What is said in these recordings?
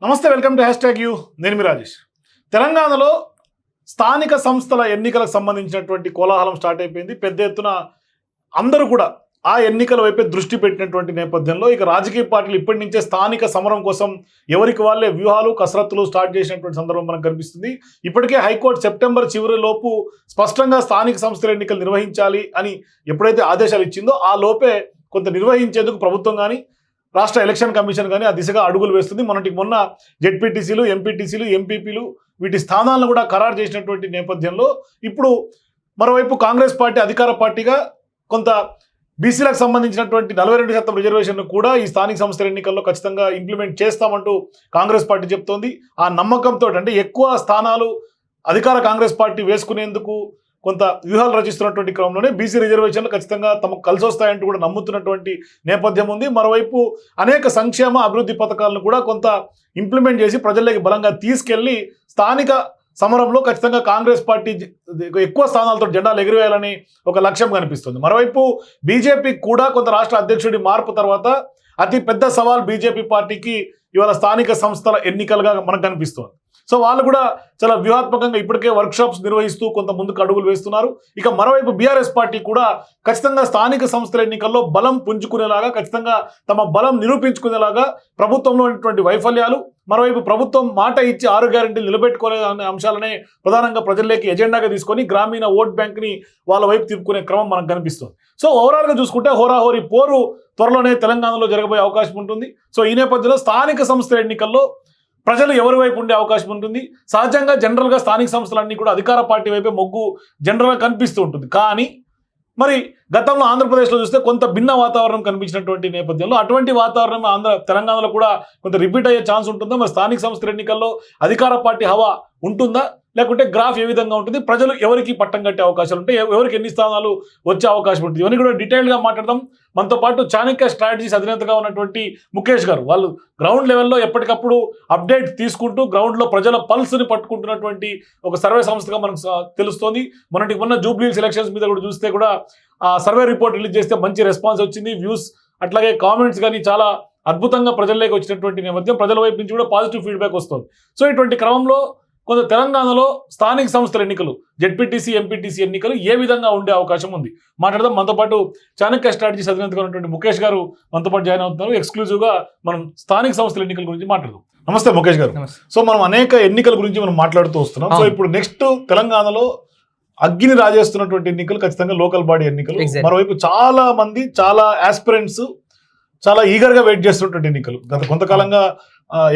నమస్తే, welcome to #you. నేను మీ రాజేష్. తెలంగాణలో స్థానిక సంస్థల ఎన్నికలకు సంబంధించినటువంటి కోలాహలం స్టార్ట్ అయిపోయింది. పెద్ద ఎత్తున అందరూ కూడా ఆ ఎన్నికల వైపే దృష్టి పెట్టినటువంటి నేపథ్యంలో ఇక రాజకీయ పార్టీలు ఇప్పటి నుంచే స్థానిక సమరం కోసం ఎవరికి వాళ్ళే వ్యూహాలు కసరత్తులు స్టార్ట్ చేసినటువంటి సందర్భం మనకు కనిపిస్తుంది. ఇప్పటికే హైకోర్టు సెప్టెంబర్ చివరి లోపు స్పష్టంగా స్థానిక సంస్థల ఎన్నికలు నిర్వహించాలి అని ఎప్పుడైతే ఆదేశాలు ఇచ్చిందో ఆ లోపే కొంత నిర్వహించేందుకు ప్రభుత్వం కానీ రాష్ట్ర ఎలక్షన్ కమిషన్ కానీ ఆ దిశగా అడుగులు వేస్తుంది. మొన్న జెడ్పీటీసీలు, ఎంపీటీసీలు, ఎంపీపీలు వీటి స్థానాలను కూడా ఖరారు చేసినటువంటి నేపథ్యంలో ఇప్పుడు మరోవైపు కాంగ్రెస్ పార్టీ అధికార పార్టీగా కొంత బీసీలకు సంబంధించినటువంటి 42% రిజర్వేషన్ను కూడా ఈ స్థానిక సంస్థల ఎన్నికల్లో ఖచ్చితంగా ఇంప్లిమెంట్ చేస్తామంటూ కాంగ్రెస్ పార్టీ చెప్తోంది. ఆ నమ్మకంతో అంటే ఎక్కువ స్థానాలు అధికార కాంగ్రెస్ పార్టీ వేసుకునేందుకు కొంత వ్యూహాలు రచిస్తున్నటువంటి క్రమంలోనే బీసీ రిజర్వేషన్లు ఖచ్చితంగా తమకు కలిసి వస్తాయంటూ కూడా నమ్ముతున్నటువంటి నేపథ్యం ఉంది. మరోవైపు అనేక సంక్షేమ అభివృద్ధి పథకాలను కూడా కొంత ఇంప్లిమెంట్ చేసి ప్రజల్లోకి బలంగా తీసుకెళ్లి స్థానిక సమరంలో ఖచ్చితంగా కాంగ్రెస్ పార్టీ ఎక్కువ స్థానాలతో జెండాలు ఎగురవేయాలని ఒక లక్ష్యం కనిపిస్తుంది. మరోవైపు బీజేపీ కూడా కొంత రాష్ట్ర అధ్యక్షుడి మార్పు తర్వాత అతి పెద్ద సవాల్ బీజేపీ పార్టీకి ఇవాళ స్థానిక సంస్థల ఎన్నికలుగా మనకు కనిపిస్తుంది. సో వాళ్ళు కూడా చాలా వ్యూహాత్మకంగా ఇప్పటికే వర్క్షాప్స్ నిర్వహిస్తూ కొంత ముందుకు అడుగులు వేస్తున్నారు. ఇక మరోవైపు బీఆర్ఎస్ పార్టీ కూడా ఖచ్చితంగా స్థానిక సంస్థల ఎన్నికల్లో బలం పుంజుకునేలాగా, ఖచ్చితంగా తమ బలం నిరూపించుకునేలాగా ప్రభుత్వంలో ఉన్నటువంటి వైఫల్యాలు, మరోవైపు ప్రభుత్వం మాట ఇచ్చి 6 గ్యారెంటీలు నిలబెట్టుకోలేదు అనే అంశాలనే ప్రధానంగా ప్రజల్లోకి ఎజెండాగా తీసుకొని గ్రామీణ ఓట్ బ్యాంక్ని వాళ్ళ వైపు తిప్పుకునే క్రమం మనకు కనిపిస్తుంది. సో ఓవరాల్గా చూసుకుంటే హోరాహోరీ పోరు త్వరలోనే తెలంగాణలో జరగబోయే అవకాశం ఉంటుంది. సో ఈ నేపథ్యంలో స్థానిక సంస్థల ఎన్నికల్లో ప్రజలు ఎవరి వైపు ఉండే అవకాశం ఉంటుంది. సహజంగా జనరల్గా స్థానిక సంస్థలన్నీ కూడా అధికార పార్టీ వైపే మొగ్గు జనరల్గా కనిపిస్తూ ఉంటుంది. కానీ మరి గతంలో ఆంధ్రప్రదేశ్లో చూస్తే కొంత భిన్న వాతావరణం కనిపించినటువంటి నేపథ్యంలో అటువంటి వాతావరణం తెలంగాణలో కూడా కొంత రిపీట్ అయ్యే ఛాన్స్ ఉంటుందా? మరి స్థానిక సంస్థల ఎన్నికల్లో అధికార పార్టీ హవా ఉంటుందా, లేకుంటే గ్రాఫ్ ఏ విధంగా ఉంటుంది, ప్రజలు ఎవరికి పట్టం కట్టే అవకాశాలు ఉంటాయి, ఎవరికి ఎన్ని స్థానాలు వచ్చే అవకాశం ఉంటుంది, ఇవన్నీ కూడా డీటెయిల్గా మాట్లాడదాం. మనతో పాటు చాణక్య స్ట్రాటజీస్ అధినేతగా ఉన్నటువంటి ముఖేష్ గారు, వాళ్ళు గ్రౌండ్ లెవెల్లో ఎప్పటికప్పుడు అప్డేట్ తీసుకుంటూ గ్రౌండ్లో ప్రజల పల్స్ని పట్టుకుంటున్నటువంటి ఒక సర్వే సంస్థగా మనకు తెలుస్తోంది. మొన్న జూబ్లీహిల్స్ ఎలక్షన్స్ మీద కూడా చూస్తే కూడా ఆ సర్వే రిపోర్ట్ రిలీజ్ చేస్తే మంచి రెస్పాన్స్ వచ్చింది. వ్యూస్ అట్లాగే కామెంట్స్ కానీ చాలా అద్భుతంగా ప్రజల్లోకి వచ్చినటువంటి నేపథ్యం, ప్రజల వైపు నుంచి కూడా పాజిటివ్ ఫీడ్బ్యాక్ వస్తుంది. సో ఇటువంటి క్రమంలో కొంత తెలంగాణలో స్థానిక సంస్థల ఎన్నికలు, జెడ్పీటీసీ, ఎంపీటీసీ ఎన్నికలు ఏ విధంగా ఉండే అవకాశం ఉంది మాట్లాడదాం. మనతో పాటు చాణక్య స్ట్రాటజీస్ అధినేతగా ఉన్నటువంటి ముఖేష్ గారు మనతో పాటు జాయిన్ అవుతున్నారు. ఎక్స్క్లూజివ్గా మనం స్థానిక సంస్థల ఎన్నికల గురించి మాట్లాడదాం. నమస్తే ముఖేష్ గారు. సో మనం అనేక ఎన్నికల గురించి మనం మాట్లాడుతూ వస్తున్నాం. సో ఇప్పుడు నెక్స్ట్ తెలంగాణలో అగ్గిని రాజేస్తున్నటువంటి ఎన్నికలు ఖచ్చితంగా లోకల్ బాడీ ఎన్నికలు. మరోవైపు చాలా మంది, చాలా ఆస్పిరెంట్స్ చాలా ఈగర్గా వెయిట్ చేస్తున్నటువంటి ఎన్నికలు, గత కొంతకాలంగా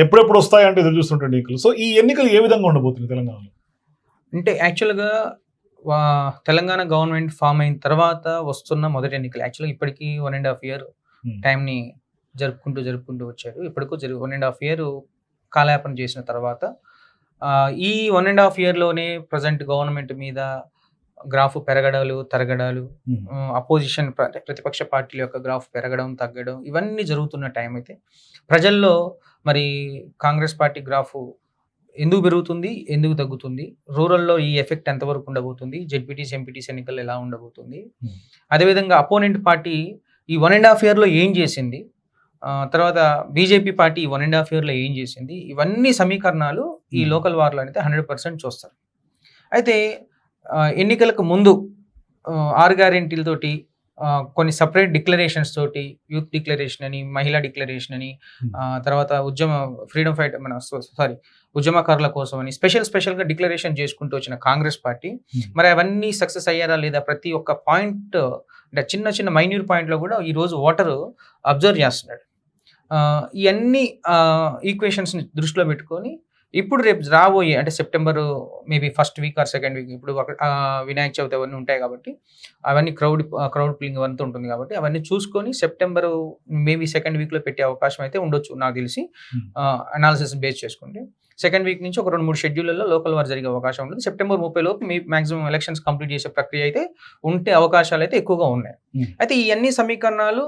ఎప్పుడెప్పుడు వస్తాయంటే ఎదురు చూస్తున్నటువంటి ఎన్నికలు. సో ఈ ఎన్నికలు ఏ విధంగా ఉండబోతుంది తెలంగాణలో? అంటే యాక్చువల్గా తెలంగాణ గవర్నమెంట్ ఫామ్ అయిన తర్వాత వస్తున్న మొదటి ఎన్నికలు. యాక్చువల్గా ఇప్పటికీ 1.5 ఇయర్ టైంని జరుపుకుంటూ వచ్చారు. ఇప్పటికూ 1.5 ఇయర్ కాలయాపన చేసిన తర్వాత ఈ 1.5 ఇయర్లోనే ప్రజెంట్ గవర్నమెంట్ మీద గ్రాఫ్ పెరగడాలు, తరగడాలు, అపోజిషన్ ప్రతిపక్ష పార్టీల యొక్క గ్రాఫ్ పెరగడం, తగ్గడం, ఇవన్నీ జరుగుతున్న టైం అయితే ప్రజల్లో మరి కాంగ్రెస్ పార్టీ గ్రాఫ్ ఎందుకు పెరుగుతుంది, ఎందుకు తగ్గుతుంది, రూరల్లో ఈ ఎఫెక్ట్ ఎంతవరకు ఉండబోతుంది, జెడ్పీటీసీ, ఎంపీటీసీ ఎన్నికలు ఎలా ఉండబోతుంది, అదేవిధంగా అపోనెంట్ పార్టీ ఈ 1.5 ఇయర్లో ఏం చేసింది, తర్వాత బీజేపీ పార్టీ ఈ 1.5 ఇయర్లో ఏం చేసింది, ఇవన్నీ సమీకరణాలు ఈ లోకల్ వార్లో అయితే 100% చూస్తారు. అయితే ఎన్నికలకు ముందు 6 గ్యారెంటీలతోటి, కొన్ని సపరేట్ డిక్లరేషన్స్ తోటి, యూత్ డిక్లరేషన్ అని, మహిళా డిక్లరేషన్ అని, తర్వాత ఫ్రీడమ్ ఫైట్ ఉద్యమకారుల కోసం అని స్పెషల్గా డిక్లరేషన్ చేసుకుంటూ వచ్చిన కాంగ్రెస్ పార్టీ మరి అవన్నీ సక్సెస్ అయ్యారా లేదా, ప్రతి ఒక్క పాయింట్ అంటే చిన్న మైన్యూర్ పాయింట్లో కూడా ఈరోజు ఓటరు అబ్జర్వ్ చేస్తున్నాడు. ఇవన్నీ ఈక్వేషన్స్ని దృష్టిలో పెట్టుకొని ఇప్పుడు రేపు రాబోయే అంటే September maybe first week or second week, ఇప్పుడు వినాయక చవితి అవన్నీ ఉంటాయి కాబట్టి అవన్నీ క్రౌడ్ పుల్లింగ్ అవంతా ఉంటుంది కాబట్టి అవన్నీ చూసుకొని సెప్టెంబర్ మేబీ సెకండ్ వీక్లో పెట్టే అవకాశం అయితే ఉండొచ్చు నాకు తెలిసి. అనాలిసిస్ బేస్ చేసుకుంటే సెకండ్ వీక్ నుంచి ఒక 2-3 షెడ్యూల్లో లోకల్ వార్ జరిగే అవకాశం ఉంటుంది. సెప్టెంబర్ 30 లోపు మీ మాక్సిమం ఎలక్షన్స్ కంప్లీట్ చేసే ప్రక్రియ అయితే ఉంటే అవకాశాలు అయితే ఎక్కువగా ఉన్నాయి. అయితే ఈ అన్ని సమీకరణాలు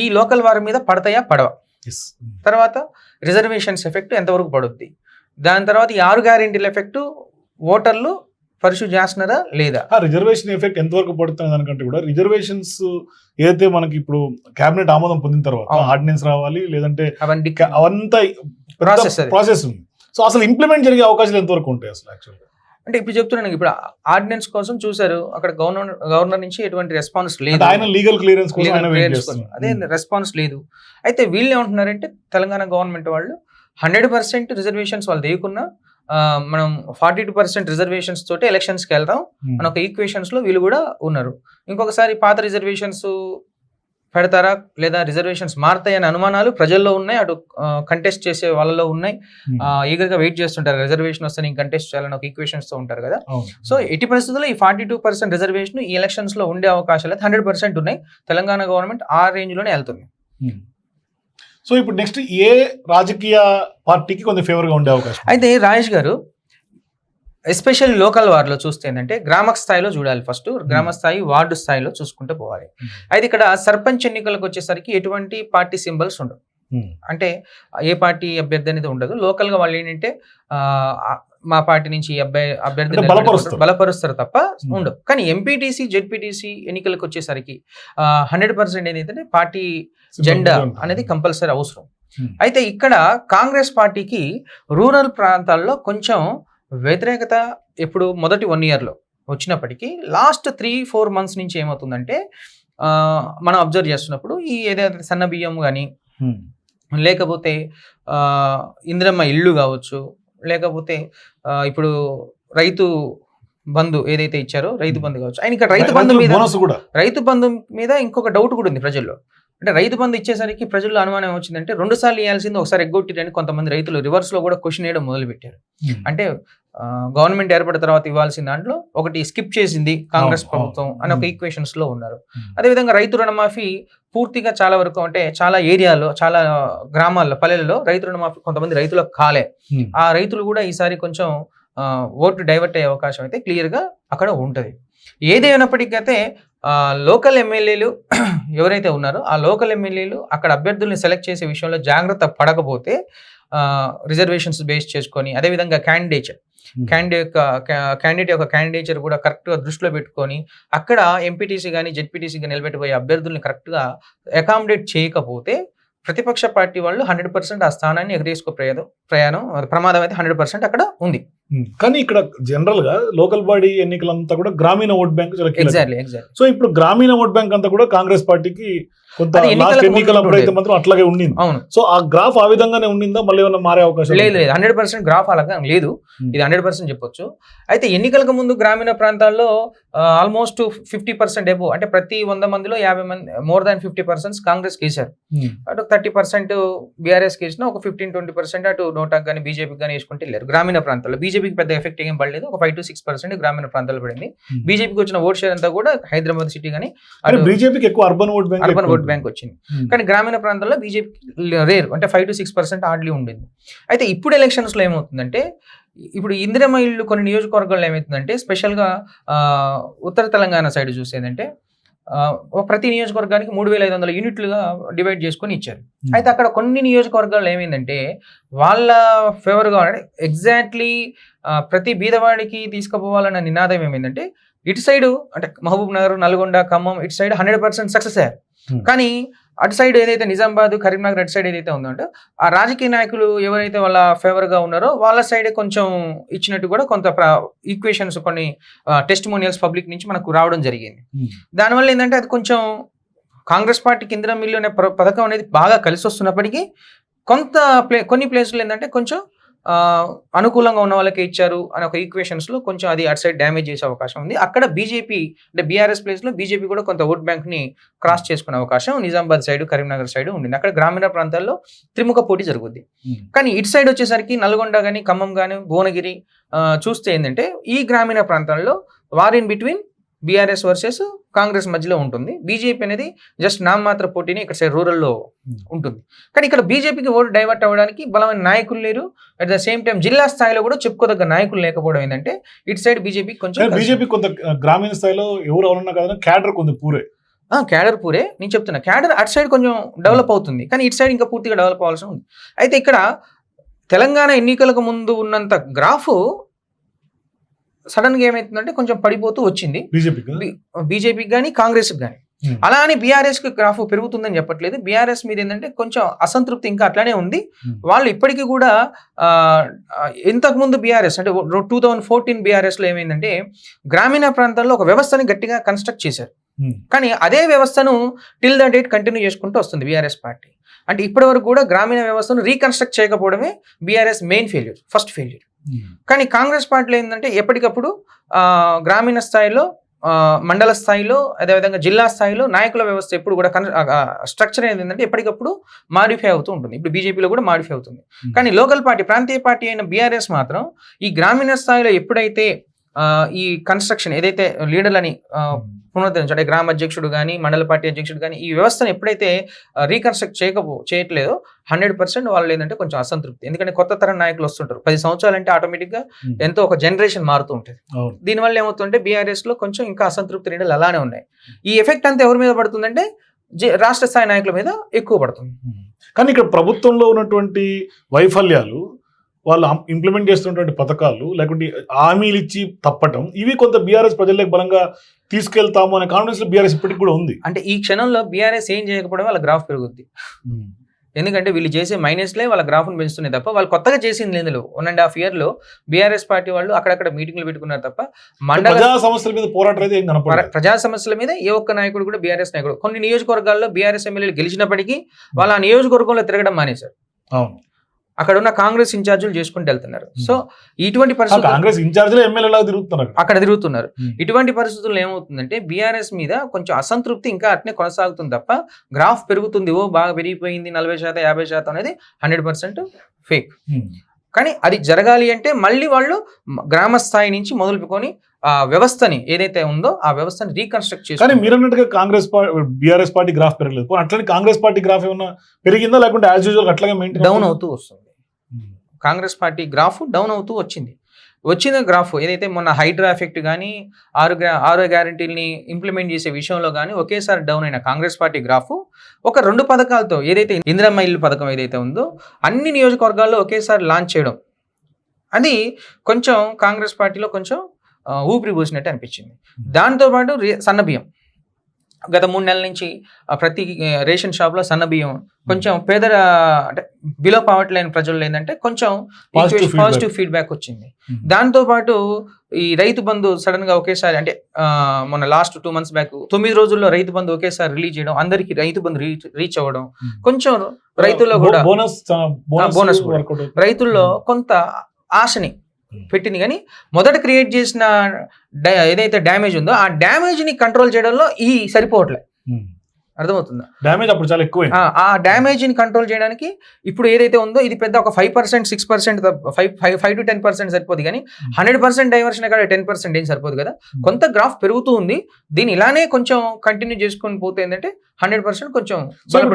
ఈ లోకల్ వార్ మీద పడతాయా, పడవ, తర్వాత రిజర్వేషన్స్ ఎఫెక్ట్ ఎంతవరకు పడుద్ది, దాని తర్వాత ఈ 6 గ్యారెంటీల ఎఫెక్టు ఓటర్లు పర్సూ చేస్తున్నారా లేదా? ఆ రిజర్వేషన్ ఎఫెక్ట్ ఎంతవరకు పడుతుంది దానికంటే కూడా రిజర్వేషన్స్ ఏదైతే మనకి ఇప్పుడు కేబినెట్ ఆమోదం పొందిన తర్వాత అవును. ఆర్డినెన్స్ రావాలి, లేదంటే అవన్నీ అవంతా Process అది. ప్రాసెస్ ఉంది. సో అసలు ఇంప్లిమెంట్ జరిగే అవకాశాలు ఎంతవరకు ఉంటాయి అసలు యాక్చువల్గా? అంటే ఇప్పుడు చెప్తున్నాను, ఇప్పుడు ఆర్డినెన్స్ కోసం చూసారు, అక్కడ గవర్నర్ నుంచి ఎటువంటి రెస్పాన్స్ లేదు. అంటే ఆయన లీగల్ క్లియరెన్స్ కోసం ఆయన వెయిట్ చేస్తున్నారు. అదే రెస్పాన్స్ లేదు. అయితే వీళ్ళు ఏమంటున్నారంటే తెలంగాణ గవర్నమెంట్ వాళ్ళు 100% రిజర్వేషన్స్ వాళ్ళు దేకున్నా మనం 42% రిజర్వేషన్స్ తోటి ఎలక్షన్స్కి వెళ్దాం అని ఒక ఈక్వేషన్స్ లో వీళ్ళు కూడా ఉన్నారు. ఇంకొకసారి పాత రిజర్వేషన్స్ పెడతారా లేదా రిజర్వేషన్స్ మారుతాయనే అనుమానాలు ప్రజల్లో ఉన్నాయి, అటు కంటెస్ట్ చేసే వాళ్ళలో ఉన్నాయి. ఈగర్గా వెయిట్ చేస్తుంటారు, రిజర్వేషన్ వస్తే నేను కంటెస్ట్ చేయాలని ఒక ఈక్వేషన్స్ తో ఉంటారు కదా. సో ఎట్టి పరిస్థితుల్లో ఈ 42% రిజర్వేషన్ ఈ ఎలక్షన్స్ లో ఉండే అవకాశాలు అయితే 100% ఉన్నాయి. తెలంగాణ గవర్నమెంట్ ఆ రేంజ్ లోనే వెళ్తుంది. సో ఇప్పుడు నెక్స్ట్ ఏ రాజకీయ పార్టీకి కొంచెం ఫేవర్ గా ఉండే అవకాశం? అయితే రాజేష్ గారు ఎస్పెషల్లీ లోకల్ వార్డులో చూస్తే ఏంటంటే గ్రామ స్థాయిలో చూడాలి, ఫస్ట్ గ్రామ స్థాయి వార్డు స్థాయిలో చూసుకుంటూ పోవాలి. అయితే ఇక్కడ సర్పంచ్ ఎన్నికలకు వచ్చేసరికి ఎటువంటి పార్టీ సింబల్స్ ఉండవు, అంటే ఏ పార్టీ అభ్యర్థి అనేది ఉండదు. లోకల్ గా వాళ్ళు ఏంటంటే మా పార్టీ నుంచి ఈ అభ్యర్థి బలపరుస్తారు తప్ప ఉండవు. కానీ ఎంపీటీసీ జెడ్పీటీసీ ఎన్నికలకు వచ్చేసరికి 100% ఏంటంటే పార్టీ జెండా అనేది కంపల్సరీ అవసరం. అయితే ఇక్కడ కాంగ్రెస్ పార్టీకి రూరల్ ప్రాంతాల్లో కొంచెం వ్యతిరేకత ఎప్పుడు మొదటి 1 year లో వచ్చినప్పటికీ లాస్ట్ 3-4 months నుంచి ఏమవుతుందంటే మనం అబ్జర్వ్ చేస్తున్నప్పుడు ఈ ఏదైతే సన్న బియ్యం కానీ లేకపోతే ఇందిరమ్మ ఇల్లు కావచ్చు, లేకపోతే ఇప్పుడు రైతు బంధు ఏదైతే ఇచ్చారో రైతు బంధు కావచ్చు, ఆయన ఇక్కడ రైతు బంధు మీద ఇంకొక డౌట్ కూడా ఉంది ప్రజల్లో. అంటే రైతు బంధు ఇచ్చేసరికి ప్రజల్లో అనుమానం వచ్చిందంటే 2 సార్లు ఇవ్వాల్సింది ఒకసారి ఎగ్గొట్టిరని కొంతమంది రైతులు రివర్స్ లో కూడా క్వశ్చన్ వేయడం మొదలుపెట్టారు. అంటే గవర్నమెంట్ ఏర్పడిన తర్వాత ఇవ్వాల్సిన దాంట్లో ఒకటి స్కిప్ చేసింది కాంగ్రెస్ ప్రభుత్వం అని ఒక ఈక్వేషన్స్ లో ఉన్నారు. అదేవిధంగా రైతు రుణమాఫీ పూర్తిగా చాలా వరకు అంటే చాలా ఏరియాలో చాలా గ్రామాల్లో పల్లెల్లో రైతు రుణమాఫీ కొంతమంది రైతులకు కాలే. ఆ రైతులు కూడా ఈసారి కొంచెం ఓటు డైవర్ట్ అయ్యే అవకాశం అయితే క్లియర్ గా అక్కడ ఉంటది. ఏదైనప్పటికైతే లోకల్ ఎమ్మెల్యేలు ఎవరైతే ఉన్నారో ఆ లోకల్ ఎమ్మెల్యేలు అక్కడ అభ్యర్థుల్ని సెలెక్ట్ చేసే విషయంలో జాగ్రత్త పడకపోతే రిజర్వేషన్స్ బేస్ చేసుకొని, అదేవిధంగా క్యాండిడేట్ యొక్క క్యాండిడేచర్ కూడా కరెక్ట్ గా దృష్టిలో పెట్టుకొని అక్కడ ఎంపీటీసీ కానీ జెడ్పీటీసీ కానీ నిలబెట్టిపోయే అభ్యర్థుల్ని కరెక్ట్ గా అకామిడేట్ చేయకపోతే ప్రతిపక్ష పార్టీ వాళ్ళు 100% ఆ స్థానాన్ని ఎగరేసుకో ప్రమాదం అయితే 100% అక్కడ ఉంది. కానీ ఇక్కడ జనరల్ గా లోకల్ బాడీ ఎన్నికలంతా కూడా గ్రామీణ ఓట్ బ్యాంక్. ఎగ్జాక్ట్లీ. సో ఇప్పుడు గ్రామీణ ఓట్ బ్యాంక్ అంతా కూడా కాంగ్రెస్ పార్టీకి కొంత ఎన్నికలప్పుడు అయితే మాత్రం అట్లాగే ఉండింది. అవును. సో ఆ గ్రాఫ్ ఆ విధంగానే ఉండిందా, మళ్ళీ ఏమన్నా మారే అవకాశం? లేదు, 100% గ్రాఫ్ అలాగా లేదు, ఇది 100% చెప్పొచ్చు. అయితే ఎన్నికలకు ముందు గ్రామీణ ప్రాంతాల్లో ఆల్మోస్ట్ 50% ఎబో, అంటే ప్రతి 100 మందిలో 50 మంది మోర్ దాన్ 50% కాంగ్రెస్ కేసారు. అటు 30% బీఆర్ఎస్ కేసిన, ఒక 15-20% అటు నోటాకు కానీ బీజేపీకి కానీ వేసుకుంటే వెళ్ళారు గ్రామీణ ప్రాంతాల్లో. బీజేపీకి పెద్ద ఎఫెక్ట్ ఏం పడలేదు, ఒక 5-6% గ్రామీణ ప్రాంతాల్లో పడింది. బీజేపీకి వచ్చిన ఓట్ షేర్ అంతా కూడా హైదరాబాద్ సిటీ కానీ బీజేపీకి ఎక్కువ అర్బన్ ఓట్ బ్యాంక్ వచ్చింది. కానీ గ్రామీణ ప్రాంతాల్లో బీజేపీ రేర్, అంటే 5-6% హార్డ్లీ ఉండింది. అయితే ఇప్పుడు ఎలక్షన్స్ లో ఏమవుతుందంటే ఇప్పుడు ఇందిరమ్మ ఇల్లు కొన్ని నియోజకవర్గాల్లో ఏమవుతుందంటే స్పెషల్గా ఉత్తర తెలంగాణ సైడ్ చూసేదంటే ప్రతి నియోజకవర్గానికి 3,500 యూనిట్లుగా డివైడ్ చేసుకొని ఇచ్చారు. అయితే అక్కడ కొన్ని నియోజకవర్గాల్లో ఏమైందంటే వాళ్ళ ఫేవర్గా ఎగ్జాక్ట్లీ ప్రతి బీదవాడికి తీసుకుపోవాలన్న నినాదం ఏమైందంటే ఇటు సైడ్ అంటే మహబూబ్ నగర్, నల్గొండ, ఖమ్మం ఇటు సైడ్ 100% సక్సెస్ అయ్యారు. కానీ అటు సైడ్ ఏదైతే నిజామాబాద్, కరీంనగర్ అటు సైడ్ ఏదైతే ఉందంటే ఆ రాజకీయ నాయకులు ఎవరైతే వాళ్ళ ఫేవర్ గా ఉన్నారో వాళ్ళ సైడే కొంచెం ఇచ్చినట్టు కూడా కొంత ఈక్వేషన్స్ కొన్ని టెస్టిమోనియల్స్ పబ్లిక్ నుంచి మనకు రావడం జరిగింది. దానివల్ల ఏంటంటే అది కొంచెం కాంగ్రెస్ పార్టీకి ఇందిరా మిల్లు అనే పథకం అనేది బాగా కలిసి వస్తున్నప్పటికీ కొన్ని ప్లేసులు ఏంటంటే కొంచెం అనుకూలంగా ఉన్న వాళ్ళకి ఇచ్చారు అని ఒక ఈక్వేషన్స్ లో కొంచెం అది అటు సైడ్ డ్యామేజ్ చేసే అవకాశం ఉంది. అక్కడ బీజేపీ అంటే బీఆర్ఎస్ ప్లేస్ లో బీజేపీ కూడా కొంత ఓట్ బ్యాంక్ ని క్రాస్ చేసుకునే అవకాశం నిజామాబాద్ సైడ్, కరీంనగర్ సైడ్ ఉండింది. అక్కడ గ్రామీణ ప్రాంతాల్లో త్రిముఖ పోటీ జరుగుద్ది. కానీ ఇటు సైడ్ వచ్చేసరికి నల్గొండ కానీ, ఖమ్మం కానీ, భువనగిరి చూస్తే ఏంటంటే ఈ గ్రామీణ ప్రాంతాల్లో war in between BRS versus Congress మధ్యలో ఉంటుంది. బీజేపీ అనేది జస్ట్ నామమాత్ర పోటీని ఇక్కడ సైడ్ రూరల్లో ఉంటుంది. కానీ ఇక్కడ బీజేపీకి ఓటు డైవర్ట్ అవ్వడానికి బలమైన నాయకులు లేరు. అట్ ద సేమ్ టైం జిల్లా స్థాయిలో కూడా చెప్పుకోదగ్గ నాయకులు లేకపోవడం ఏంటంటే ఇటు సైడ్ బీజేపీ కొంచెం కొంత గ్రామీణ స్థాయిలో ఎవరు అవునా కదా క్యాడర్ కొంచెం పూరే క్యాడర్ పూరే. నేను చెప్తున్నా క్యాడర్ అటు సైడ్ కొంచెం డెవలప్ అవుతుంది, కానీ ఇటు సైడ్ ఇంకా పూర్తిగా డెవలప్ అవ్వాల్సి ఉంది. అయితే ఇక్కడ తెలంగాణ ఎన్నికలకు ముందు ఉన్నంత గ్రాఫ్ సడన్ గా ఏమైతుందంటే కొంచెం పడిపోతూ వచ్చింది బీజేపీకి. బీజేపీకి కానీ కాంగ్రెస్కి కానీ. అలా అని బీఆర్ఎస్ కి గ్రాఫ్ పెరుగుతుందని చెప్పట్లేదు. బీఆర్ఎస్ మీద ఏంటంటే కొంచెం అసంతృప్తి ఇంకా అట్లానే ఉంది. వాళ్ళు ఇప్పటికీ కూడా ఇంతకు ముందు బీఆర్ఎస్ అంటే 2014 బీఆర్ఎస్ లో ఏమైందంటే గ్రామీణ ప్రాంతాల్లో ఒక వ్యవస్థని గట్టిగా కన్స్ట్రక్ట్ చేశారు. కానీ అదే వ్యవస్థను టిల్ ద డేట్ కంటిన్యూ చేసుకుంటూ వస్తుంది బీఆర్ఎస్ పార్టీ. అంటే ఇప్పటి వరకు కూడా గ్రామీణ వ్యవస్థను రీకన్స్ట్రక్ట్ చేయకపోవడమే BRS main failure, first failure. కానీ కాంగ్రెస్ పార్టీలో ఏంటంటే ఎప్పటికప్పుడు గ్రామీణ స్థాయిలో, మండల స్థాయిలో, అదేవిధంగా జిల్లా స్థాయిలో నాయకుల వ్యవస్థ ఎప్పుడు కూడా స్ట్రక్చర్ అనేది ఏంటంటే ఎప్పటికప్పుడు మాడిఫై అవుతూ ఉంటుంది. ఇప్పుడు బీజేపీలో కూడా మాడిఫై అవుతుంది. కానీ లోకల్ పార్టీ, ప్రాంతీయ పార్టీ అయిన బీఆర్ఎస్ మాత్రం ఈ గ్రామీణ స్థాయిలో ఎప్పుడైతే ఈ కన్స్ట్రక్షన్ ఏదైతే లీడర్లని పునరుద్ధరించాడు, గ్రామ అధ్యక్షుడు కానీ మండల పార్టీ అధ్యక్షుడు కానీ ఈ వ్యవస్థను ఎప్పుడైతే రీకన్స్ట్రక్ట్ చేయట్లేదో 100% వాళ్ళు ఏంటంటే కొంచెం అసంతృప్తి. ఎందుకంటే కొత్త తరం నాయకులు వస్తుంటారు. 10 సంవత్సరాలు అంటే ఆటోమేటిక్గా ఎంతో ఒక జనరేషన్ మారుతూ ఉంటుంది. దీనివల్ల ఏమవుతుందంటే బీఆర్ఎస్ లో కొంచెం ఇంకా అసంతృప్తి లీడర్లు అలానే ఉన్నాయి. ఈ ఎఫెక్ట్ అంతా ఎవరి మీద పడుతుందంటే రాష్ట్ర స్థాయి నాయకుల మీద ఎక్కువ పడుతుంది. కానీ ఇక్కడ ప్రభుత్వంలో ఉన్నటువంటి వైఫల్యాలు, వాళ్ళు ఇంప్లిమెంట్ చేస్తున్నటువంటి పథకాలు, లేకుంటే హామీలు ఇచ్చి తప్పటం, ఇవి కొంత బీఆర్ఎస్ ప్రజలకు బలంగా తీసుకెళ్తాము అనే కాన్ఫిడెన్స్ బీఆర్ఎస్ ఇప్పటికి కూడా ఉంది. అంటే ఈ క్షణంలో బీఆర్ఎస్ ఏం చేయకపోవడం వాళ్ళ గ్రాఫ్ పెరుగుద్ది. ఎందుకంటే వీళ్ళు చేసే మైనస్లే వాళ్ళ గ్రాఫ్ను పెంచుతున్నాయి తప్ప వాళ్ళు కొత్తగా చేసింది లేదు. 1.5 year లో బీఆర్ఎస్ పార్టీ వాళ్ళు అక్కడక్కడ మీటింగ్లు పెట్టుకున్నారు తప్ప ప్రజా సమస్యల మీద పోరాటం అయితే ఏం కనపడలేదు. ప్రజా సమస్యల మీద ఏ ఒక్క నాయకుడు కూడా బీఆర్ఎస్ నాయకుడు, కొన్ని నియోజకవర్గాల్లో బీఆర్ఎస్ ఎమ్మెల్యేలు గెలిచినప్పటికీ వాళ్ళ ఆ నియోజకవర్గంలో తిరగడం మానేశారు. అవును, అక్కడ ఉన్న కాంగ్రెస్ ఇన్ఛార్జీలు చేసుకుంటూ వెళ్తున్నారు. సో ఇటువంటి పరిస్థితులు కాంగ్రెస్ ఇన్ఛార్జీలు ఎమ్మెల్యేలా తిరుగుతున్నారు, అక్కడ తిరుగుతున్నారు. ఇటువంటి పరిస్థితుల్లో ఏమవుతుందంటే బీఆర్ఎస్ మీద కొంచెం అసంతృప్తి ఇంకా అట్నే కొనసాగుతుంది తప్ప గ్రాఫ్ పెరుగుతుంది, ఓ బాగా పెరిగిపోయింది 40%, 50% అనేది 100% ఫేక్. కానీ అది జరగాలి అంటే మళ్ళీ వాళ్ళు గ్రామ స్థాయి నుంచి మొదలుకొని ఆ వ్యవస్థని ఏదైతే ఉందో ఆ వ్యవస్థని రీకన్స్ట్రక్ట్ చేసి. కానీ మీరు అన్నట్టుగా బీఆర్ఎస్ పార్టీ గ్రాఫ్ పెరగలేదు, అట్లనే కాంగ్రెస్ పార్టీ గ్రాఫ్ ఏమన్నా పెరిగిందా, లేకుంటే యాజ్ యూజువల్ అట్లాగే మెయింటైన్ డౌన్ అవుతూ వస్తుంది? కాంగ్రెస్ పార్టీ గ్రాఫ్ డౌన్ అవుతూ వచ్చిన గ్రాఫ్ ఏదైతే మొన్న హైడ్రా ఎఫెక్ట్ కానీ 6 గ్యారంటీల్ని ఇంప్లిమెంట్ చేసే విషయంలో కానీ ఒకేసారి డౌన్ అయిన కాంగ్రెస్ పార్టీ గ్రాఫ్ ఒక 2 పథకాలతో ఏదైతే ఇందిరమ్మ ఇల్లు పథకం ఏదైతే ఉందో అన్ని నియోజకవర్గాల్లో ఒకేసారి లాంచ్ చేయడం, అది కొంచెం కాంగ్రెస్ పార్టీలో కొంచెం ఊపిరి పోసినట్టు అనిపించింది. దాంతోపాటు సన్నబియ్యం గత 3 నెలల నుంచి ప్రతి రేషన్ షాప్లో సన్నబియ్యం కొంచెం పేదల అంటే బిలో పవర్టీ లైన్ ప్రజలు ఏంటంటే కొంచెం పాజిటివ్ ఫీడ్బ్యాక్ వచ్చింది. దాంతోపాటు ఈ రైతు బంధు సడన్ గా ఒకేసారి అంటే మొన్న లాస్ట్ 2 months బ్యాక్ 9 రోజుల్లో రైతు బంధు ఒకేసారి రిలీజ్ చేయడం, అందరికి రైతు బంధు రీచ్ అవ్వడం, కొంచెం రైతుల్లో కూడా బోనస్ రైతుల్లో కొంత ఆశని పెట్టింది. కానీ మొదట క్రియేట్ చేసిన ఏదైతే డ్యామేజ్ ఉందో ఆ డ్యామేజ్ ని కంట్రోల్ చేయడంలో ఈ సరిపోవట్లే. అర్థమవుతుందా? డ్యామేజ్ అప్పుడు చాలా ఎక్కువ. ఆ డ్యామేజ్ ని కంట్రోల్ చేయడానికి ఇప్పుడు ఏదైతే ఉందో ఇది పెద్ద ఒక 5%, 6%, 5 to 10% సరిపోదు. కానీ 100% డైవర్షన్ కాదు, 10% ఏం సరిపోదు కదా. కొంత గ్రాఫ్ పెరుగుతూ ఉంది. దీన్ని ఇలానే కొంచెం కంటిన్యూ చేసుకొని పోతే ఏంటంటే 100% కొంచెం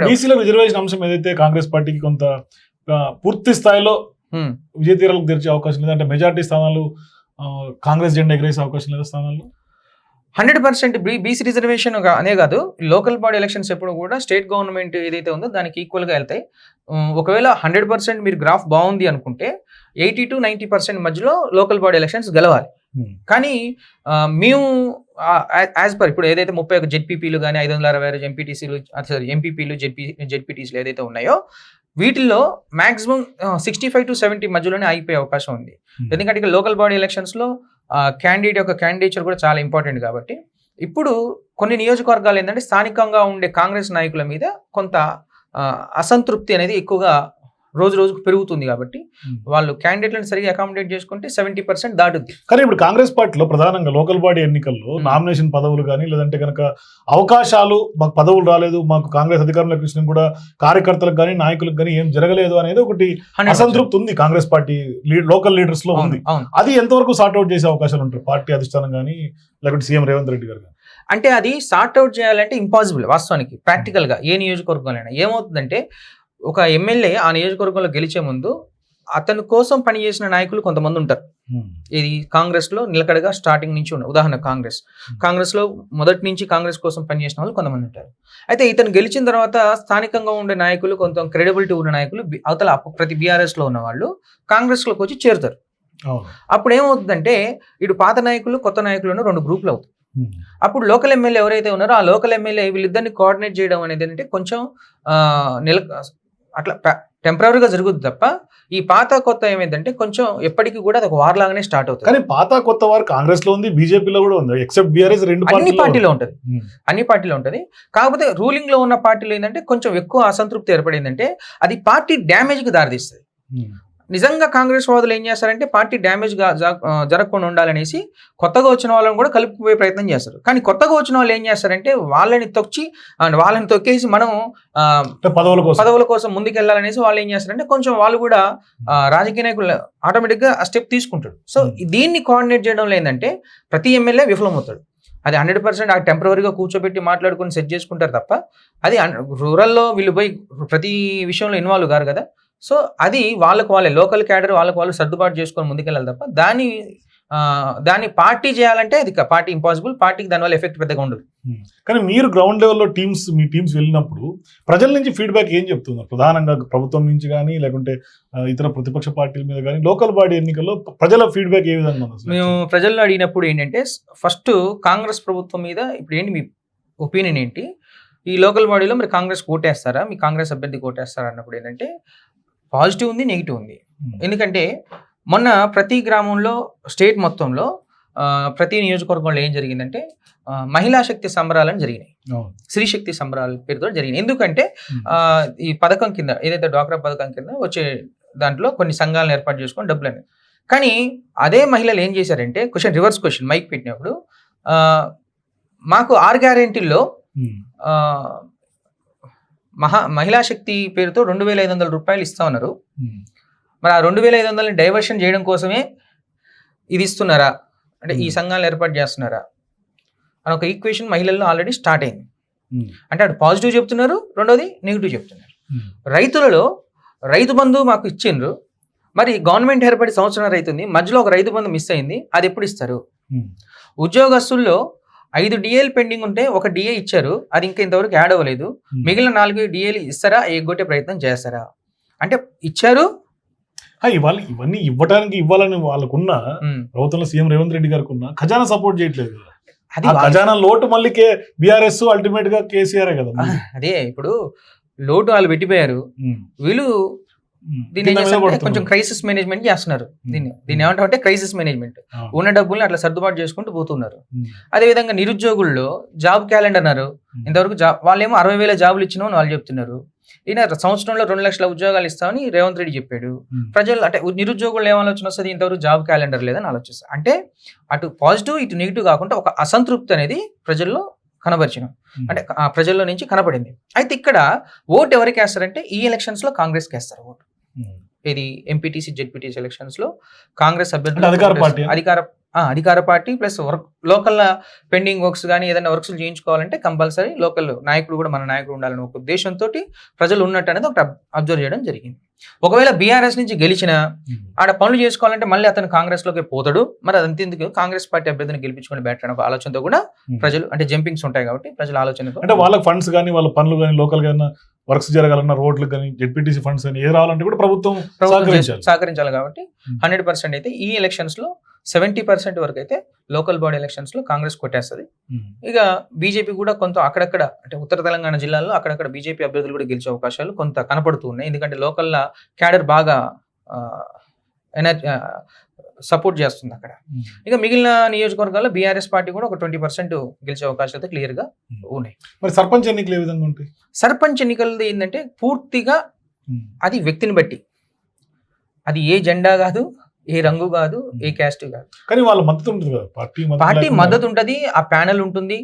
బీసీల రిజర్వేషన్ అంశం ఏదైతే కాంగ్రెస్ పార్టీకి కొంత పూర్తి స్థాయిలో విజయ తీరాలకు తెరిచే అవకాశం లేదు. అంటే మెజారిటీ స్థానాలు కాంగ్రెస్ జెండా ఎగరేసే అవకాశం లేదా స్థానాల్లో? 100% బీసీ రిజర్వేషన్ అనే కాదు, లోకల్ బాడీ ఎలక్షన్స్ ఎప్పుడు కూడా స్టేట్ గవర్నమెంట్ ఏదైతే ఉందో దానికి ఈక్వల్గా వెళ్తాయి. ఒకవేళ 100% మీరు గ్రాఫ్ బాగుంది అనుకుంటే 80 to 90% మధ్యలో లోకల్ బాడీ ఎలక్షన్స్ గెలవాలి. కానీ మేము యాజ్ పర్ ఇప్పుడు ఏదైతే 31 జెడ్పీపీలు కానీ 566 ఎంపీటీసీలు ఎంపీపీలు జెడ్పీటీసీలు ఏదైతే ఉన్నాయో వీటిల్లో మాక్సిమం 65 to 70 మధ్యలోనే అయిపోయే అవకాశం ఉంది. ఎందుకంటే ఇక లోకల్ బాడీ ఎలక్షన్స్లో క్యాండిడేట్ యొక్క క్యాండిడేచర్ కూడా చాలా ఇంపార్టెంట్ కాబట్టి ఇప్పుడు కొన్ని నియోజకవర్గాలు ఏంటంటే స్థానికంగా ఉండే కాంగ్రెస్ నాయకుల మీద కొంత అసంతృప్తి అనేది ఎక్కువగా రోజు రోజుకు పెరుగుతుంది. కాబట్టి వాళ్ళు క్యాండిడేట్లను సరిగా అకామిడేట్ చేసుకుంటే 70% దాటుద్ది. కానీ ఇప్పుడు కాంగ్రెస్ పార్టీలో ప్రధానంగా లోకల్ బాడీ ఎన్నికల్లో నామినేషన్ పదవులు కానీ లేదంటే కనుక అవకాశాలు, మాకు పదవులు రాలేదు, మాకు కాంగ్రెస్ అధికారంలోకి వచ్చిన కూడా కార్యకర్తలకు కానీ నాయకులకు కానీ ఏం జరగలేదు అనేది ఒకటి అసంతృప్తి ఉంది కాంగ్రెస్ పార్టీ లోకల్ లీడర్స్ లో ఉంది. అది ఎంతవరకు సార్ట్అవుట్ చేసే అవకాశాలు ఉంటారు పార్టీ అధిష్టానం కానీ లేకపోతే సీఎం రేవంత్ రెడ్డి గారు? అంటే అది సార్ట్అవుట్ చేయాలంటే ఇంపాసిబుల్. వాస్తవానికి ప్రాక్టికల్ గా ఏ నియోజకవర్గంలో ఏమవుతుందంటే ఒక ఎమ్మెల్యే ఆ నియోజకవర్గంలో గెలిచే ముందు అతని కోసం పనిచేసిన నాయకులు కొంతమంది ఉంటారు. ఇది కాంగ్రెస్ లో నిలకడగా స్టార్టింగ్ నుంచి ఉన్న ఉదాహరణ కాంగ్రెస్ లో మొదటి నుంచి కాంగ్రెస్ కోసం పనిచేసిన వాళ్ళు కొంతమంది ఉంటారు. అయితే ఇతను గెలిచిన తర్వాత స్థానికంగా ఉండే నాయకులు, కొంత క్రెడిబిలిటీ ఉన్న నాయకులు అవతల ప్రతి బీఆర్ఎస్ లో ఉన్న వాళ్ళు కాంగ్రెస్ లోకి వచ్చి చేరుతారు. అవును. అప్పుడు ఏమవుతుందంటే ఇటు పాత నాయకులు కొత్త నాయకులను 2 గ్రూపులు అవుతాయి. అప్పుడు లోకల్ ఎమ్మెల్యే ఎవరైతే ఉన్నారో ఆ లోకల్ ఎమ్మెల్యే వీళ్ళిద్దరిని కోఆర్డినేట్ చేయడం అనేది ఏంటంటే కొంచెం నెల అట్లా టెంపరీగా జరుగుతుంది తప్ప ఈ పాత కొత్త ఏమైందంటే కొంచెం ఎప్పటికీ కూడా అది ఒక వార్ లాగానే స్టార్ట్ అవుతుంది. కానీ పాత కొత్త వారు కాంగ్రెస్ లో ఉంది, బీజేపీలో కూడా ఉంది, ఎక్సెప్ట్ బీఆర్ఎస్ 2 అన్ని పార్టీలో ఉంటుంది, అన్ని పార్టీలో ఉంటుంది. కాకపోతే రూలింగ్ లో ఉన్న పార్టీలో ఏంటంటే కొంచెం ఎక్కువ అసంతృప్తి ఏర్పడిందంటే అది పార్టీ డ్యామేజ్ కి దారితీస్తుంది. నిజంగా కాంగ్రెస్ వాదులు ఏం చేస్తారంటే పార్టీ డ్యామేజ్ జరగకుండా ఉండాలనేసి కొత్తగా వచ్చిన వాళ్ళని కూడా కలుపుకుపోయే ప్రయత్నం చేస్తారు. కానీ కొత్తగా వచ్చిన వాళ్ళు ఏం చేస్తారంటే వాళ్ళని తొక్కేసి మనం పదవుల కోసం ముందుకెళ్లాలనేసి వాళ్ళు ఏం చేస్తారంటే కొంచెం వాళ్ళు కూడా రాజకీయ నాయకులు ఆటోమేటిక్ గా ఆ స్టెప్ తీసుకుంటాడు. సో దీన్ని కోఆర్డినేట్ చేయడంలో ఏంటంటే ప్రతి ఎమ్మెల్యే విఫలమవుతాడు. అది 100% ఆ టెంపరీగా కూర్చోబెట్టి మాట్లాడుకుని సెట్ చేసుకుంటారు తప్ప అది రూరల్లో వీళ్ళు పోయి ప్రతి విషయంలో ఇన్వాల్వ్ కారు కదా. సో అది వాళ్ళే లోకల్ క్యాడర్ వాళ్ళు సర్దుబాటు చేసుకొని ముందుకెళ్ళాలి తప్ప దాన్ని పార్టీ చేయాలంటే అది పార్టీ ఇంపాసిబుల్. పార్టీకి దానివల్ల ఎఫెక్ట్ పెద్దగా ఉండదు. కానీ మీరు గ్రౌండ్ లెవెల్లో మీ టీమ్స్ వెళ్ళినప్పుడు ప్రజల నుంచి ఫీడ్బ్యాక్ ఏం చెప్తున్నారు? ప్రధానంగా ప్రభుత్వం నుంచి కానీ లేకుంటే ఇతర ప్రతిపక్ష పార్టీల మీద కానీ లోకల్ బాడీ ఎన్నికల్లో ప్రజల ఫీడ్బ్యాక్ ఏ విధంగా ఉంది? మేము ప్రజల్లో అడిగినప్పుడు ఏంటంటే ఫస్ట్ కాంగ్రెస్ ప్రభుత్వం మీద ఇప్పుడు ఏంటి మీ ఒపీనియన్ ఏంటి, ఈ లోకల్ బాడీలో మరి కాంగ్రెస్ ఓటేస్తారా, మీ కాంగ్రెస్ అభ్యర్థికి ఓటేస్తారా అన్నప్పుడు ఏంటంటే పాజిటివ్ ఉంది, నెగిటివ్ ఉంది. ఎందుకంటే మొన్న ప్రతి గ్రామంలో స్టేట్ మొత్తంలో ప్రతి నియోజకవర్గంలో ఏం జరిగిందంటే మహిళా శక్తి సంబరాలను జరిగినాయి, స్త్రీ శక్తి సంబరాల పేరుతో జరిగినాయి. ఎందుకంటే ఈ పథకం కింద ఏదైతే డ్వాక్రా పథకం కింద వచ్చే దాంట్లో కొన్ని సంఘాలను ఏర్పాటు చేసుకొని డబ్బులు అనేది. కానీ అదే మహిళలు ఏం చేశారంటే రివర్స్ క్వశ్చన్ మైక్ పెట్టినప్పుడు మాకు 6 గ్యారెంటీల్లో మహిళా శక్తి పేరుతో 2,500 రూపాయలు ఇస్తా ఉన్నారు. మరి ఆ 2,500 డైవర్షన్ చేయడం కోసమే ఇది ఇస్తున్నారా, అంటే ఈ సంఘాలు ఏర్పాటు చేస్తున్నారా అని ఒక ఈక్వేషన్ మహిళల్లో ఆల్రెడీ స్టార్ట్ అయింది. అంటే అటు పాజిటివ్ చెప్తున్నారు, రెండోది నెగిటివ్ చెప్తున్నారు. రైతులలో రైతు బంధు మాకు ఇచ్చిండ్రు, మరి గవర్నమెంట్ ఏర్పడి సంవత్సరం రైతుంది, మధ్యలో ఒక రైతు బంధు మిస్ అయింది, అది ఎప్పుడు ఇస్తారు? ఉద్యోగస్తుల్లో 5 డిఏలు పెండింగ్ ఉంటే ఒక డిఏ ఇచ్చారు, అది ఇంకా ఇంతవరకు యాడ్ అవ్వలేదు. మిగిలిన 4 డిఏలు ఇస్తారా, ఎగ్గొట్టే ప్రయత్నం చేస్తారా? అంటే ఇచ్చారు. ఇవన్నీ ఇవ్వాలని వాళ్ళకున్న ప్రభుత్వంలో సీఎం రేవంత్ రెడ్డి గారికి ఉన్న ఖజానా సపోర్ట్ చేయట్లేదు. అది ఖజానా లోటు మళ్ళీ బీఆర్ఎస్ అల్టిమేట్ గా కేసీఆర్ కదా. అదే ఇప్పుడు లోటు వాళ్ళు పెట్టిపోయారు, వీళ్ళు దీన్ని కొంచెం క్రైసిస్ మేనేజ్మెంట్ చేస్తున్నారు. దీన్ని ఏమంటారంటే క్రైసిస్ మేనేజ్మెంట్. ఉన్న డబ్బుల్ని అట్లా సర్దుబాటు చేసుకుంటూ పోతున్నారు. అదే విధంగా నిరుద్యోగుల్లో జాబ్ క్యాలెండర్ అన్నారు, ఇంతవరకు వాళ్ళేమో 60,000 జాబులు ఇచ్చినామని వాళ్ళు చెప్తున్నారు. ఈయన సంవత్సరంలో 2 లక్షల ఉద్యోగాలు ఇస్తామని రేవంత్ రెడ్డి చెప్పాడు. ప్రజలు అంటే నిరుద్యోగులు ఏం ఆలోచన వస్తుంది, ఇంతవరకు జాబ్ క్యాలెండర్ లేదని ఆలోచిస్తారు. అంటే అటు పాజిటివ్ ఇటు నెగిటివ్ కాకుండా ఒక అసంతృప్తి అనేది ప్రజల్లో కనబరిచిన, అంటే ఆ ప్రజల్లో నుంచి కనపడింది. అయితే ఇక్కడ ఓటు ఎవరికి వేస్తారంటే ఈ ఎలక్షన్స్ లో కాంగ్రెస్కి వేస్తారు ఓటు. ఇది ఎంపీటీసీ జెడ్పీటీసీ ఎలక్షన్స్ లో కాంగ్రెస్ అభ్యర్థులు అధికార party plus local pending works కానీ ఏదైనా వర్క్స్ చేయించుకోవాలంటే కంపల్సరీ లోకల్ నాయకుడు కూడా మన నాయకుడు ఉండాలని ఒక ఉద్దేశంతో ప్రజలు ఉన్నట్టు అనేది ఒకటి అబ్జర్వ్ చేయడం జరిగింది. ఒకవేళ బీఆర్ఎస్ నుంచి గెలిచిన ఆడ పనులు చేసుకోవాలంటే మళ్ళీ అతను కాంగ్రెస్ లోకి పోతాడు, మరి అదంతెందుకు కాంగ్రెస్ పార్టీ అభ్యర్థిని గెలిపించుకొని బెటర్ ఒక ఆలోచనతో కూడా ప్రజలు, అంటే జంపింగ్స్ ఉంటాయి కాబట్టి ప్రజల ఆలోచనతో, అంటే వాళ్ళకి ఫండ్స్ కానీ వాళ్ళ పనులు కానీ లోకల్ గా వర్క్స్ జరగాలన్న రోడ్లు కానీ జెడ్పీటీసీ ఫండ్స్ కానీ ఏది రావాలంటే కూడా ప్రభుత్వం సహకరించాలి. కాబట్టి 100% అయితే ఈ ఎలక్షన్స్ లో 70% వరకు అయితే లోకల్ బాడీ ఎలక్షన్స్ లో కాంగ్రెస్ కొట్టేస్తుంది. ఇక బీజేపీ కూడా కొంత అక్కడక్కడ, అంటే ఉత్తర తెలంగాణ జిల్లాల్లో అక్కడక్కడ బీజేపీ అభ్యర్థులు కూడా గెలిచే అవకాశాలు కొంత కనపడుతూ ఉన్నాయి. ఎందుకంటే లోకల్ క్యాడర్ బాగా సపోర్ట్ చేస్తుంది అక్కడ. ఇక మిగిలిన నియోజకవర్గాల్లో బీఆర్ఎస్ పార్టీ కూడా ఒక 20% గెలిచే అవకాశాలు అయితే క్లియర్ గా ఉన్నాయి. మరి సర్పంచ్ ఎన్నికలు ఏ విధంగా ఉంటాయి? సర్పంచ్ ఎన్నికలది ఏంటంటే పూర్తిగా అది వ్యక్తిని బట్టి, అది ఏ జెండా కాదు, ఏ రంగు కాదు, ఏ క్యాస్ట్ కాదు, కానీ వాళ్ళ మద్దతు ఉంటుంది కదా, పార్టీ మద్దతు ఉంటుంది. ఆ ప్యానెల్ ఉంటుంది.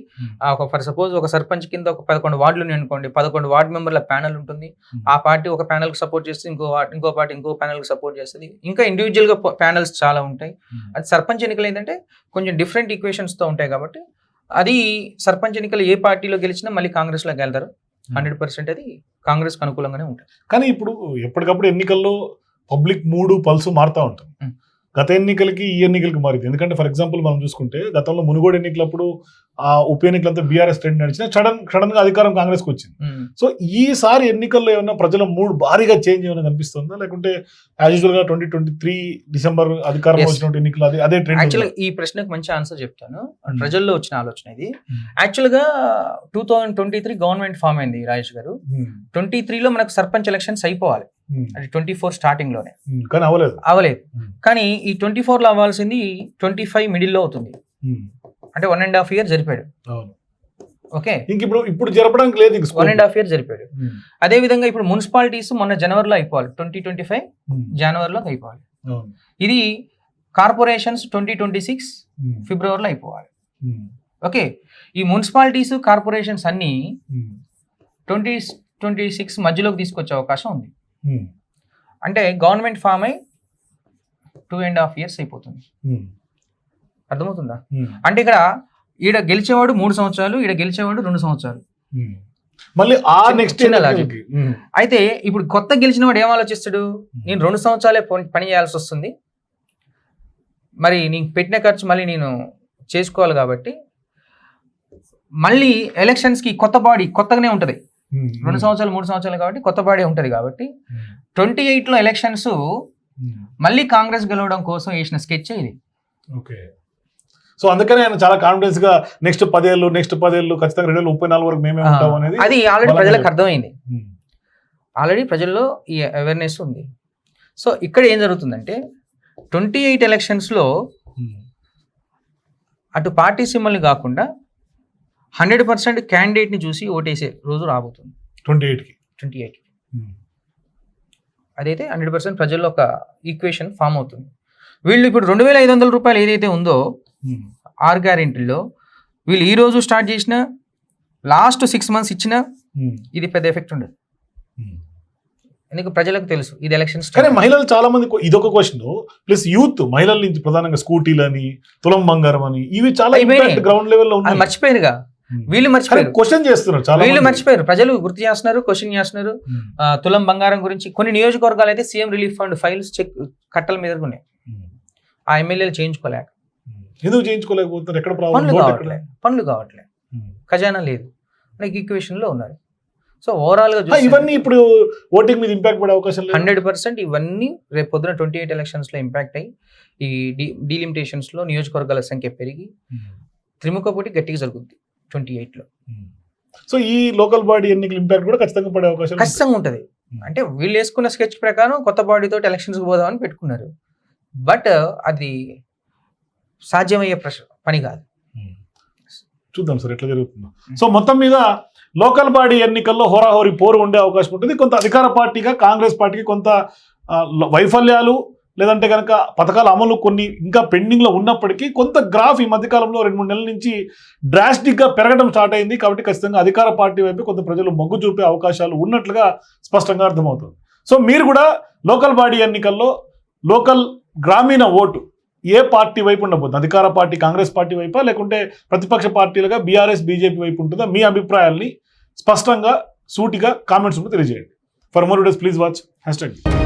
ఫర్ సపోజ్ ఒక సర్పంచ్ కింద ఒక 11 వార్డులు అనుకోండి, 11 వార్డు మెంబర్ల ప్యానెల్ ఉంటుంది. ఆ పార్టీ ఒక ప్యానెల్ కి సపోర్ట్ చేస్తుంది, ఇంకో పార్టీ ఇంకో ప్యానెల్ కి సపోర్ట్ చేస్తుంది. ఇంకా ఇండివిజువల్ గా ప్యానెల్స్ చాలా ఉంటాయి. అది సర్పంచ్ ఎన్నికలు ఏంటంటే కొంచెం డిఫరెంట్ ఈక్వేషన్స్ తో ఉంటాయి కాబట్టి అది సర్పంచ్ ఎన్నికలు ఏ పార్టీలో గెలిచినా మళ్ళీ కాంగ్రెస్ లోకి వెళ్తారు. 100% అది కాంగ్రెస్ కు అనుకూలంగానే ఉంటుంది. కానీ ఇప్పుడు ఎప్పటికప్పుడు ఎన్నికల్లో పబ్లిక్ మూడు పల్సు మారుతూ ఉంటుంది. గత ఎన్నికలకి ఈ ఎన్నికలకి మారింది. ఎందుకంటే ఫర్ ఎగ్జాంపుల్ మనం చూసుకుంటే గతంలో మునుగోడు ఎన్నికలప్పుడు ఆ ఉప ఎన్నికలంతా బీఆర్ఎస్ ట్రెండ్ నడిచిన సడన్ గా అధికారం కాంగ్రెస్ కి వచ్చింది. సో ఈసారి ఎన్నికల్లో ఏమన్నా ప్రజల మూడ్ భారీగా చేంజ్ ఏమైనా కనిపిస్తుందా, లేకుంటే యాజ్ యూజువల్ గా 2023 డిసెంబర్ అధికారం Yes. వచ్చిన ఎన్నికలు అదే ట్రెండ్? యాక్చువల్గా ఈ ప్రశ్నకు మంచి ఆన్సర్ చెప్తాను. ప్రజల్లో వచ్చిన ఆలోచన ఇది. యాక్చువల్గా 2023 గవర్నమెంట్ ఫామ్ అయింది రాజేష్ గారు. 23లో మనకు సర్పంచ్ ఎలక్షన్స్ అయిపోవాలి, అది 24 స్టార్టింగ్ లోనే కానీ అవ్వలేదు. కానీ ఈ 24లో అవ్వాల్సింది 25 మిడిల్లో అవుతుంది, అంటే 1.5 year జరిపాడు. ఓకే, ఇంక ఇప్పుడు జరపడానికి లేదు, 1.5 year జరిపాడు. అదే విధంగా ఇప్పుడు మున్సిపాలిటీస్ మొన్న జనవరిలో అయిపోవాలి, 2025 జనవరిలో అయిపోవాలి. ఇది కార్పొరేషన్స్ 2026 ఫిబ్రవరిలో అయిపోవాలి. ఓకే, ఈ మున్సిపాలిటీస్ కార్పొరేషన్స్ అన్ని 2026 మధ్యలోకి తీసుకొచ్చే అవకాశం ఉంది. అంటే గవర్నమెంట్ ఫామ్ అయి 2.5 years అయిపోతుంది. అర్థమవుతుందా? అంటే ఇక్కడ ఈడ గెలిచేవాడు 3 సంవత్సరాలు, ఈడ గెలిచేవాడు 2 సంవత్సరాలు. మళ్ళీ ఆ నెక్స్ట్ అయితే ఇప్పుడు కొత్త గెలిచిన వాడు ఏం ఆలోచిస్తాడు, నేను 2 సంవత్సరాలే పని చేయాల్సి వస్తుంది, మరి నీకు పెట్టిన ఖర్చు మళ్ళీ నేను చేసుకోవాలి, కాబట్టి మళ్ళీ ఎలక్షన్స్కి కొత్త బాడీ కొత్తగానే ఉంటుంది. 2 సంవత్సరాలు 3 సంవత్సరాలు కాబట్టి కొత్త బాడీ ఉంటుంది. కాబట్టి 28లో ఎలక్షన్స్ మళ్ళీ కాంగ్రెస్ గెలవడం కోసం వేసిన స్కెచ్ ఇది. ఓకే, సో అందుకనే ఆయన చాలా కాన్ఫిడెన్స్ గా నెక్స్ట్ 10 ఏళ్ళు ఖచ్చితంగా 2034 వరకు మేమే ఉంటాం అనేది అది ఆల్రెడీ ప్రజలకు అర్థమైంది. ఆల్రెడీ ప్రజల్లో ఈ అవేర్నెస్ ఉంది. సో ఇక్కడ ఏం జరుగుతుందంటే 28 ఎలక్షన్స్లో అటు పార్టీ సింబల్ని కాకుండా 100% క్యాండిడేట్ని చూసి ఓటేసే రోజు రాబోతుంది 28కి. అదైతే 100% ప్రజల్లో ఒక ఈక్వేషన్ ఫామ్ అవుతుంది. వీళ్ళు ఇప్పుడు 2,500 రూపాయలు ఏదైతే ఉందో 6 గ్యారెంటీల్లో వీళ్ళు ఈ రోజు స్టార్ట్ చేసిన లాస్ట్ 6 months ఇచ్చినా ఇది పెద్ద ఎఫెక్ట్ ఉండదు. ఎందుకు ప్రజలకు తెలుసు ఇది ఎలక్షన్స్. కానీ మహిళలు చాలా మంది ఇదొక క్వశ్చన్, ప్లస్ యూత్ మహిళల నుంచి ప్రధానంగా స్కూటీలని, తులం బంగారం అని, ఇవి చాలా గ్రౌండ్ లెవెల్ లో ఉన్నాయి. మర్చిపోయారుగా, వీళ్ళు మర్చిపోయారు, క్వశ్చన్ చేస్తున్నారు చాలా, వీళ్ళు మర్చిపోయారు, ప్రజలు గుర్తు చేస్తున్నారు, క్వశ్చన్ చేస్తున్నారు. తులం బంగారం గురించి కొన్ని నియోజకవర్గాలు అయితే CM relief fund files check కట్టల మీద ఉన్నాయి. ఆ ఎమ్మెల్యేలు చేయించుకోలేక, ఎందుకు చేయించుకోలేకపోతున్నారు, ఎక్కడ పనులు కావట్లేదు, ఖజానా లేదు, మనకి ఈక్వేషన్ లో ఉన్నారు. సో ఓవరాల్ గా ఇవన్నీ ఇప్పుడు ఓటింగ్ మీద ఇంపాక్ట్ పడే అవకాశం లేదు. 100% ఇవన్నీ రేపు పొద్దున 28 ఎలక్షన్స్ లో ఇంపాక్ట్ అయ్యి ఈ డీలిమిటేషన్స్ లో నియోజకవర్గాల సంఖ్య పెరిగి త్రిముఖ పోటీ గట్టిగా జరుగుతుంది 28లో. సో ఈ లోకల్ బాడీ ఎన్నికల ఇంపాక్ట్ కూడా ఖచ్చితంగా పడే అవకాశం ఖచ్చితంగా ఉంటుంది. అంటే వీళ్ళు వేసుకున్న స్కెచ్ ప్రకారం కొత్త బాడీ తోటి ఎలక్షన్స్ పోదామని పెట్టుకున్నారు, బట్ అది సాధ్యమయ్యే పని కాదు. చూద్దాం సార్ ఎట్లా జరుగుతుందో. సో మొత్తం మీద లోకల్ బాడీ ఎన్నికల్లో హోరాహోరీ పోరు ఉండే అవకాశం ఉంటుంది. కొంత అధికార పార్టీగా కాంగ్రెస్ పార్టీకి కొంత వైఫల్యాలు, లేదంటే కనుక పథకాల అమలు కొన్ని ఇంకా పెండింగ్లో ఉన్నప్పటికీ కొంత గ్రాఫ్ ఈ మధ్యకాలంలో 2-3 నెలల నుంచి డ్రాస్టిక్గా పెరగడం స్టార్ట్ అయింది. కాబట్టి ఖచ్చితంగా అధికార పార్టీ వైపు కొంత ప్రజలు మొగ్గు చూపే అవకాశాలు ఉన్నట్లుగా స్పష్టంగా అర్థమవుతుంది. సో మీరు కూడా లోకల్ బాడీ ఎన్నికల్లో లోకల్ గ్రామీణ ఓటు ఏ పార్టీ వైపు ఉండబోతుంది, అధికార పార్టీ కాంగ్రెస్ పార్టీ వైపా, లేకుంటే ప్రతిపక్ష పార్టీలుగా బీఆర్ఎస్ బీజేపీ వైపు ఉంటుందా? మీ అభిప్రాయాల్ని స్పష్టంగా సూటిగా కామెంట్స్ తెలియజేయండి. For more videos please watch #.